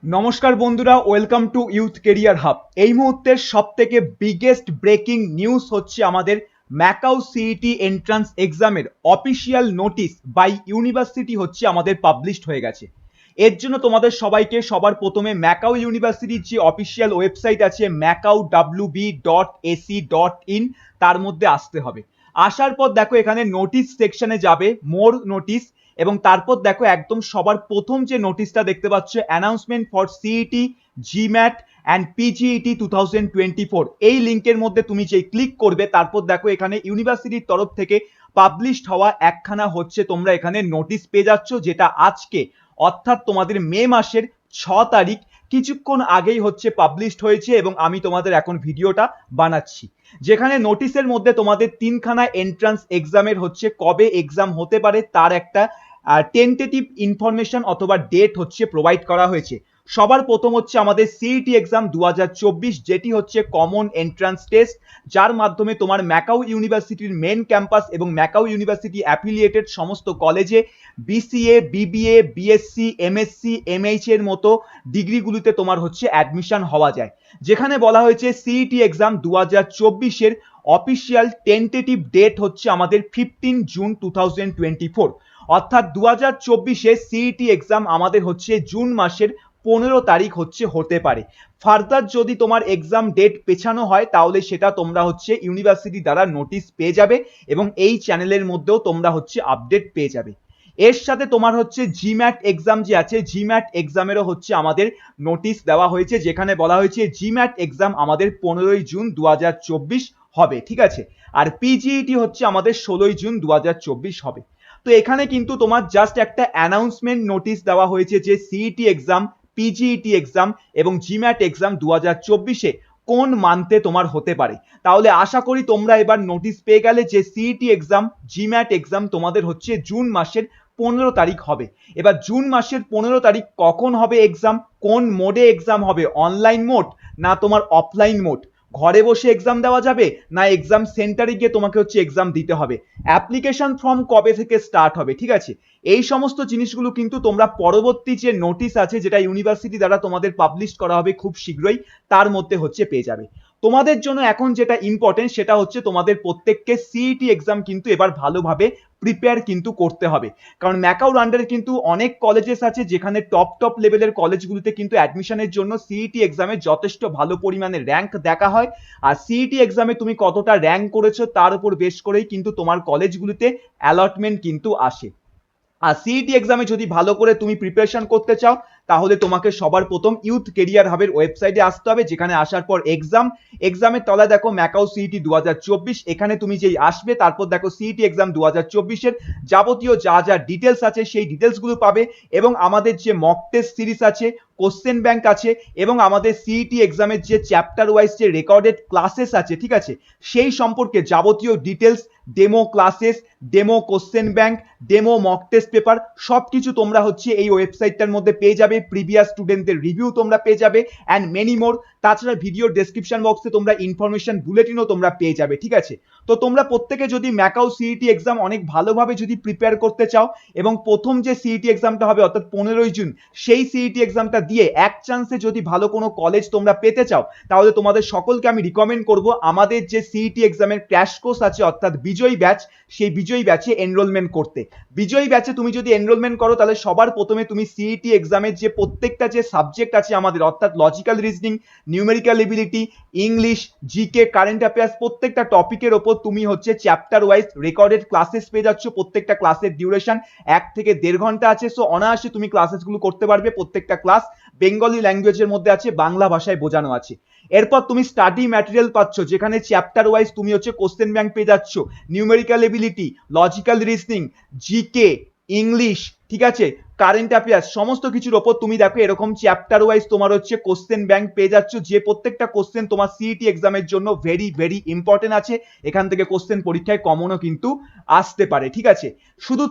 নমস্কার বন্ধুরা, welcome to youth career hub. এই মুহূর্তের সব থেকে বিগেস্ট ব্রেকিং নিউজ হচ্ছে আমাদের ম্যাকাও সিইটি এন্ট্রান্স এক্সামের অফিসিয়াল নোটিশ বাই ইউনিভার্সিটি হচ্ছে আমাদের পাবলিশড হয়ে গেছে। এর জন্য তোমাদের সবাইকে সবার প্রথমে ম্যাকাও ইউনিভার্সিটির যে অফিসিয়াল ওয়েবসাইট আছে macau.wb.ac.in তার মধ্যে আসতে হবে। আসার পর দেখো এখানে নোটিশ সেকশনে যাবে, মোর নোটিশ, এবং তারপর দেখো একদম সবার প্রথম যে নোটিশটা দেখতে পাচ্ছ, announcement for CET GMAT and PGET 2024, এই লিঙ্কের মধ্যে তুমি যেই ক্লিক করবে তারপর দেখো এখানে ইউনিভার্সিটির তরফ থেকে পাবলিশড হওয়া একখানা হচ্ছে তোমরা এখানে নোটিশ পেয়ে যাচ্ছ, যেটা আজকে অর্থাৎ তোমাদের মে মাসের 6 তারিখ কিছুক্ষণ আগেই হচ্ছে পাবলিশড হয়েছে এবং আমি তোমাদের এখন ভিডিওটা বানাচ্ছি। যেখানে নোটিশের মধ্যে তোমাদের তিনখানা এন্ট্রান্স এক্সামের হচ্ছে কবে এক্সাম হতে পারে তার একটা টেন্টেটিভ ইনফরমেশন অথবা ডেট হচ্ছে প্রোভাইড করা হয়েছে। সবার প্রথম হচ্ছে আমাদের সিইটি এক্সাম 2024, যেটি হচ্ছে কমন এন্ট্রান্স টেস্ট, যার মাধ্যমে তোমার ম্যাকাও ইউনিভার্সিটির মেন ক্যাম্পাস এবং ম্যাকাও ইউনিভার্সিটি অ্যাফিলিয়েটেড সমস্ত কলেজে BCA, BBA, BSc, MSc, MH এর মতো ডিগ্রিগুলিতে তোমার হচ্ছে অ্যাডমিশন হওয়া যায়। যেখানে বলা হয়েছে সিইটি এক্সাম 2024-এর অফিসিয়াল টেন্টেটিভ ডেট হচ্ছে আমাদের 15 জুন 2024, অর্থাৎ 2024-এ সিইটি এক্সাম আমাদের হচ্ছে জুন মাসের 15 তারিখ হচ্ছে হতে পারে। ফার্দার যদি তোমার এক্সাম ডেট পেছানো হয় তাহলে সেটা তোমরা হচ্ছে ইউনিভার্সিটি দ্বারা নোটিশ পেয়ে যাবে এবং এই চ্যানেলের মধ্যেও তোমরা হচ্ছে আপডেট পেয়ে যাবে। এর সাথে তোমার হচ্ছে জিম্যাট এক্সাম যে আছে, জিম্যাট এক্সামেরও হচ্ছে আমাদের নোটিশ দেওয়া হয়েছে, যেখানে বলা হয়েছে জিম্যাট এক্সাম আমাদের 15 জুন 2024 হবে, ঠিক আছে। আর পিজিইটি হচ্ছে আমাদের 16 জুন 2024 হবে। তো এখানে কিন্তু তোমার জাস্ট একটা অ্যানাউন্সমেন্ট নোটিশ দেওয়া হয়েছে যে সিইটি এক্সাম, পিজিইটি এক্সাম এবং জিম্যাট এক্সাম 2024-এ কোন মান্থে তোমার হতে পারে। তাহলে আশা করি তোমরা এবার নোটিশ পেয়ে গেলে যে সিইটি এক্সাম, জিম্যাট এক্সাম তোমাদের হচ্ছে জুন মাসের 15 তারিখ হবে। এবার জুন মাসের 15 তারিখ কখন হবে এক্সাম, কোন মোডে এক্সাম হবে, অনলাইন মোড না তোমার অফলাইন মোড, ঘরে বসে এক্সাম দেওয়া যাবে না এক্সাম সেন্টারে গিয়ে তোমাকে হচ্ছে এক্সাম দিতে হবে, অ্যাপ্লিকেশন ফর্ম কবে থেকে স্টার্ট হবে, ঠিক আছে, এই সমস্ত জিনিসগুলো কিন্তু তোমরা পরবর্তী যে নোটিশ আছে যেটা ইউনিভার্সিটি দ্বারা তোমাদের পাবলিশ করা হবে খুব শীঘ্রই, তার মধ্যে হচ্ছে পেয়ে যাবে। তোমাদের জন্য এখন যেটা ইম্পর্টেন্ট সেটা হচ্ছে তোমাদের প্রত্যেককে সিইটি এক্সাম কিন্তু এবার ভালোভাবে প্রিপেয়ার কিন্তু করতে হবে। কারণ ম্যাকাওর আন্ডারে কিন্তু অনেক কলেজেস আছে যেখানে টপ লেভেলের কলেজগুলিতে কিন্তু অ্যাডমিশনের জন্য সিইটি এক্সামে যথেষ্ট ভালো পরিমাণে র্যাঙ্ক দেখা হয়। আর সিইটি এক্সামে তুমি কতটা র্যাঙ্ক করেছো তার উপর বেস করেই কিন্তু তোমার কলেজগুলিতে অ্যালটমেন্ট কিন্তু আসে। আর সিইটি এক্সামে যদি ভালো করে তুমি প্রিপারেশন করতে চাও তাহলে তোমাকে সবার প্রথম ইউথ কেরিয়ার হাবের ওয়েবসাইটে আসতে হবে। যেখানে আসার পর এক্সামের তলায় দেখো ম্যাকাও সিইটি 2024, এখানে তুমি যেই আসবে তারপর দেখো সিইটি এক্সাম 2024-এর যাবতীয় যা যা ডিটেলস আছে সেই ডিটেলসগুলো পাবে এবং আমাদের যে মক টেস্ট সিরিজ আছে, কোশ্চেন ব্যাংক আছে এবং আমাদের সিইটি এক্সামের যে চ্যাপ্টার ওয়াইজ যে রেকর্ডেড ক্লাসেস আছে, ঠিক আছে, সেই সম্পর্কে যাবতীয় details, demo classes, demo question bank, demo mock test paper সবকিছু তোমরা হচ্ছে এই ওয়েবসাইটটার মধ্যে পেয়ে যাবে। প্রিভিয়াস স্টুডেন্টদের রিভিউ তোমরা পেয়ে যাবে অ্যান্ড মেনি মোর। তাছাড়া ভিডিও ডেসক্রিপশন বক্সে তোমরা ইনফরমেশন বুলেটিনও তোমরা পেয়ে যাবে, ঠিক আছে। তো তোমরা প্রত্যেকে যদি ম্যাকাও সিইটি এক্সাম অনেক ভালোভাবে যদি প্রিপেয়ার করতে চাও এবং প্রথম যে সিইটি এক্সামটা হবে অর্থাৎ 15 জুন, সেই সিইটি এক্সামটা দিয়ে এক চান্সে যদি ভালো কোনো কলেজ তোমরা পেতে চাও তাহলে তোমাদের সকলকে আমি রিকমেন্ড করব আমাদের যে সিইটি এক্সামের ক্র্যাশ কোর্স আছে অর্থাৎ বিজয়ী ব্যাচ, সেই বিজয়ী ব্যাচে এনরোলমেন্ট করতে। বিজয়ী ব্যাচে তুমি যদি এনরোলমেন্ট করো তাহলে সবার প্রথমে তুমি সিইটি এক্সামের যে প্রত্যেকটা যে সাবজেক্ট আছে আমাদের অর্থাৎ logical reasoning, numerical ability, English, GK, current affairs, প্রত্যেকটা টপিকের ওপর তুমি হচ্ছে চ্যাপ্টার ওয়াইজ রেকর্ডেড ক্লাসেস পেয়ে যাচ্ছ। প্রত্যেকটা ক্লাসের ডিউরেশন 1 থেকে 1.5 ঘন্টা আছে। সো অনায়াসে তুমি ক্লাসেসগুলো করতে পারবে। প্রত্যেকটা ক্লাস বেঙ্গলি ল্যাঙ্গুয়েজের মধ্যে আছে, বাংলা ভাষায় বোঝানো আছে। এরপর তুমি স্টাডি ম্যাটেরিয়াল পাচ্ছ যেখানে চ্যাপ্টার ওয়াইজ তুমি হচ্ছে কোশ্চেন ব্যাংক পেয়ে যাচ্ছ, numerical ability, logical reasoning, GK, English, ঠিক আছে, কারেন্ট অ্যাফেয়ার্স, সমস্ত কিছুর ওপর তুমি দেখো এরকম চ্যাপ্টার ওয়াইজ তোমার হচ্ছে কোশ্চেন ব্যাংক পেয়ে যাচ্ছ, যে প্রত্যেকটা কোশ্চেন তোমার সিইটি এক্সামের জন্য ভেরি ভেরি ইম্পর্টেন্ট আছে। এখান থেকে কোশ্চেন পরীক্ষায় কমনও কিন্তু আসতে পারে, ঠিক আছে। শুধু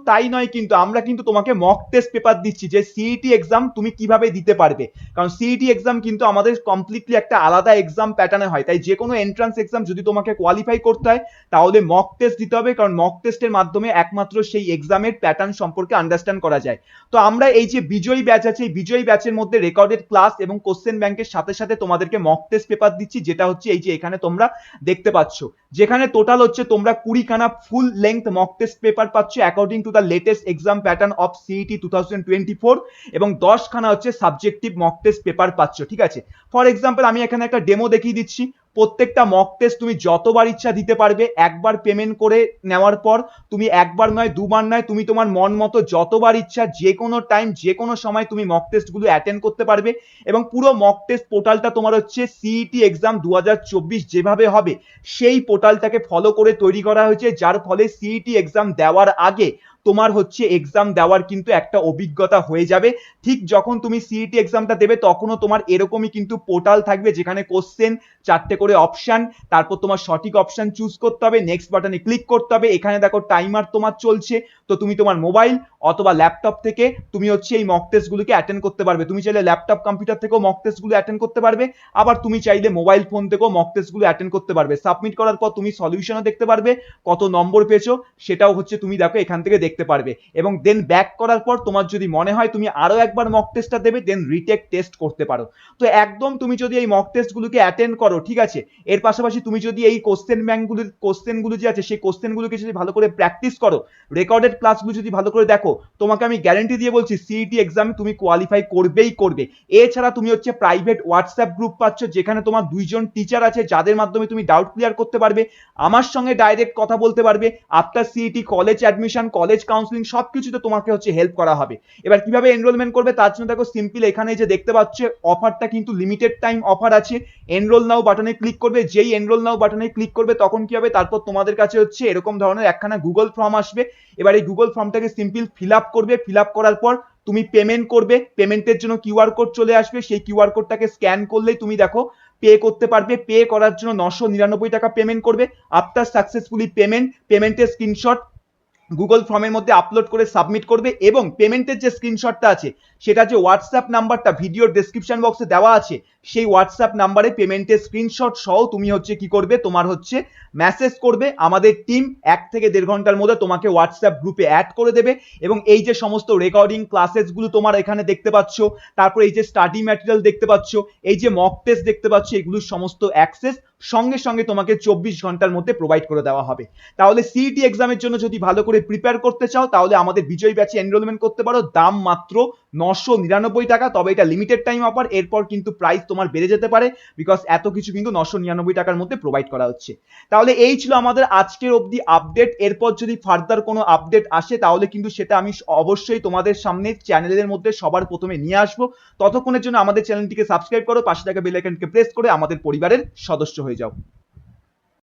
তাই নয় কিন্তু আমরা কিন্তু তোমাকে মক টেস্ট পেপার দিচ্ছি যে সিইটি এক্সাম তুমি কিভাবে দিতে পারবে। কারণ সিইটি এক্সাম কিন্তু আমাদের কমপ্লিটলি একটা আলাদা এক্সাম প্যাটার্নে হয়, তাই যে কোনো এন্ট্রান্স এক্সাম যদি তোমাকে কোয়ালিফাই করতে হয় তাহলে মক টেস্ট দিতে হবে, কারণ মক টেস্টের মাধ্যমে একমাত্র সেই এক্সামের প্যাটার্ন সম্পর্কে আন্ডারস্ট্যান্ড করা যায়। তো আমরা এই যে বিজয়ী ব্যাচ আছে, এই বিজয়ী ব্যাচের মধ্যে রেকর্ডেড ক্লাস এবং কোশ্চেন ব্যাংকের সাথে সাথে তোমাদেরকে মক টেস্ট পেপার দিচ্ছি, যেটা হচ্ছে এই যে এখানে তোমরা দেখতে পাচ্ছ, যেখানে টোটাল হচ্ছে তোমরা 20খানা full length mock test paper পাচ্ছ according to the latest exam pattern of CET 2024 এবং 10খানা হচ্ছে সাবজেক্টিভ মক টেস্ট পেপার পাচ্ছ। ঠিক আছে, ফর এক্সাম্পল আমি এখানে একটা ডেমো দেখিয়ে দিচ্ছি। প্রত্যেকটা মক টেস্ট তুমি যতবার ইচ্ছা দিতে পারবে, একবার পেমেন্ট করে নেওয়ার পর তুমি একবার নয়, দুবার নয়, তুমি তোমার মন মতো যতবার ইচ্ছা যে কোনো টাইম যে কোনো সময় তুমি মক টেস্টগুলো অ্যাটেন্ড করতে পারবে। এবং পুরো মক টেস্ট পোর্টালটা তোমার হচ্ছে সিইটি এক্সাম 2024 যেভাবে হবে সেই পোর্টালটাকে ফলো করে তৈরি করা হয়েছে, যার ফলে সিইটি এক্সাম দেওয়ার আগে তোমার হচ্ছে এক্সাম দেওয়ার কিন্তু একটা অভিজ্ঞতা হয়ে যাবে। ঠিক যখন তুমি সিইটি এক্সামটা দেবে তখনও তোমার এরকমই কিন্তু পোর্টাল থাকবে, যেখানে কোশ্চেন, 4টে করে অপশন, তারপর তোমার সঠিক অপশন চুজ করতে হবে, নেক্সট বাটনে ক্লিক করতে হবে। এখানে দেখো টাইমার তোমার চলছে, তো তুমি তোমার মোবাইল অথবা ল্যাপটপ থেকে তুমি হচ্ছে এই মক টেস্টগুলোকে অ্যাটেন্ড করতে পারবে। তুমি চাইলে ল্যাপটপ কম্পিউটার থেকেও মক টেস্টগুলো অ্যাটেন্ড করতে পারবে, আবার তুমি চাইলে মোবাইল ফোন থেকেও মক টেস্টগুলো অ্যাটেন্ড করতে পারবে। সাবমিট করার পর তুমি সলিউশনও দেখতে পারবে, কত নম্বর পেয়েছো সেটাও হচ্ছে তুমি দেখো এখান থেকে দেখতে পারবে। এবং দেন ব্যাক করার পর তোমার যদি মনে হয় তুমি আরো একবার মক টেস্টটা দেবে, দেন রিটেক টেস্ট করতে পারো। তো একদম তুমি যদি এই মক টেস্টগুলোকে অ্যাটেন্ড করো, ঠিক আছে, এর পাশাপাশি তুমি যদি এই কোশ্চেনগুলো যে আছে সেই কোশ্চেনগুলোকে যদি ভালো করে প্র্যাকটিস করো, রেকর্ডেড ক্লাসগুলো যদি ভালো করে দেখো, তোমাকে আমি গ্যারান্টি দিয়ে বলছি সিইটি এক্সামে তুমি কোয়ালিফাই করবেই করবে। এছাড়া তুমি হচ্ছে প্রাইভেট হোয়াটসঅ্যাপ গ্রুপ পাচ্ছ, যেখানে তোমার 2জন টিচার আছে যাদের মাধ্যমে তুমি ডাউট ক্লিয়ার করতে পারবে, আমার সঙ্গে ডাইরেক্ট কথা বলতে পারবে। After CET college admission, college counselling সবকিছুতে তোমাকে হচ্ছে হেল্প করা হবে। এবার কিভাবে এনরোলমেন্ট করবে তার জন্য দেখো সিম্পল এখানে যে দেখতে পাচ্ছ অফারটা কিন্তু লিমিটেড টাইম অফার আছে। এনরোল নাও বাটনে ক্লিক করবে, যেই এনরোল নাও বাটনে ক্লিক করবে তখন কি হবে, তারপর তোমাদের কাছে হচ্ছে এরকম ধরনের একখানা গুগল ফর্ম আসবে। এবার এই গুগল ফর্মটাকে সিম্পল ফিল আপ করবে, ফিল আপ করার পর তুমি পেমেন্ট করবে, পেমেন্টের জন্য কিউআর কোড চলে আসবে, সেই কিউআর কোডটাকে স্ক্যান করলেই তুমি দেখো পে করতে পারবে। পে করার জন্য 999 টাকা পেমেন্ট করবে। আফটার সাকসেসফুলি পেমেন্টের স্ক্রিনশট গুগল ফর্মের মধ্যে আপলোড করে সাবমিট করবে, এবং পেমেন্টের যে স্ক্রিনশটটা আছে সেটা যে হোয়াটসঅ্যাপ নাম্বারটা ভিডিওর ডেসক্রিপশন বক্সে দেওয়া আছে, সেই হোয়াটসঅ্যাপ নাম্বারে পেমেন্টের স্ক্রিনশট সহ তুমি হচ্ছে কি করবে, তোমার হচ্ছে মেসেজ করবে। আমাদের টিম 1 থেকে 1.5 ঘন্টার মধ্যে তোমাকে হোয়াটসঅ্যাপ গ্রুপে অ্যাড করে দেবে। এবং এই যে সমস্ত রেকর্ডিং ক্লাসেসগুলো তোমার এখানে দেখতে পাচ্ছ, তারপর এই যে স্টাডি ম্যাটেরিয়াল দেখতে পাচ্ছ, এই যে মক টেস্ট দেখতে পাচ্ছ, এগুলোর সমস্ত অ্যাক্সেস সঙ্গে সঙ্গে তোমাকে 24 ঘন্টার মধ্যে প্রোভাইড করে দেওয়া হবে। তাহলে সিইটি এক্সামের জন্য যদি ভালো করে প্রিপেয়ার করতে চাও তাহলে আমাদের বিজয় ব্যাচে এনরোলমেন্ট করতে পারো। দাম মাত্র 999 টাকা, তবে এটা লিমিটেড টাইম অফার, এরপর কিন্তু প্রাইস তোমার বেড়ে যেতে পারে, বিকজ এত কিছু কিন্তু 999 টাকার মধ্যে প্রোভাইড করা হচ্ছে। তাহলে এই ছিল আমাদের আজকের অবধি আপডেট। এরপর যদি ফার্দার কোনো আপডেট আসে তাহলে কিন্তু সেটা আমি অবশ্যই তোমাদের সামনে চ্যানেলের মধ্যে সবার প্রথমে নিয়ে আসবো। ততক্ষণের জন্য আমাদের চ্যানেলটিকে সাবস্ক্রাইব করো, পাশে থাকা বেল আইকনকে প্রেস করে আমাদের পরিবারের সদস্য হয়ে যাও।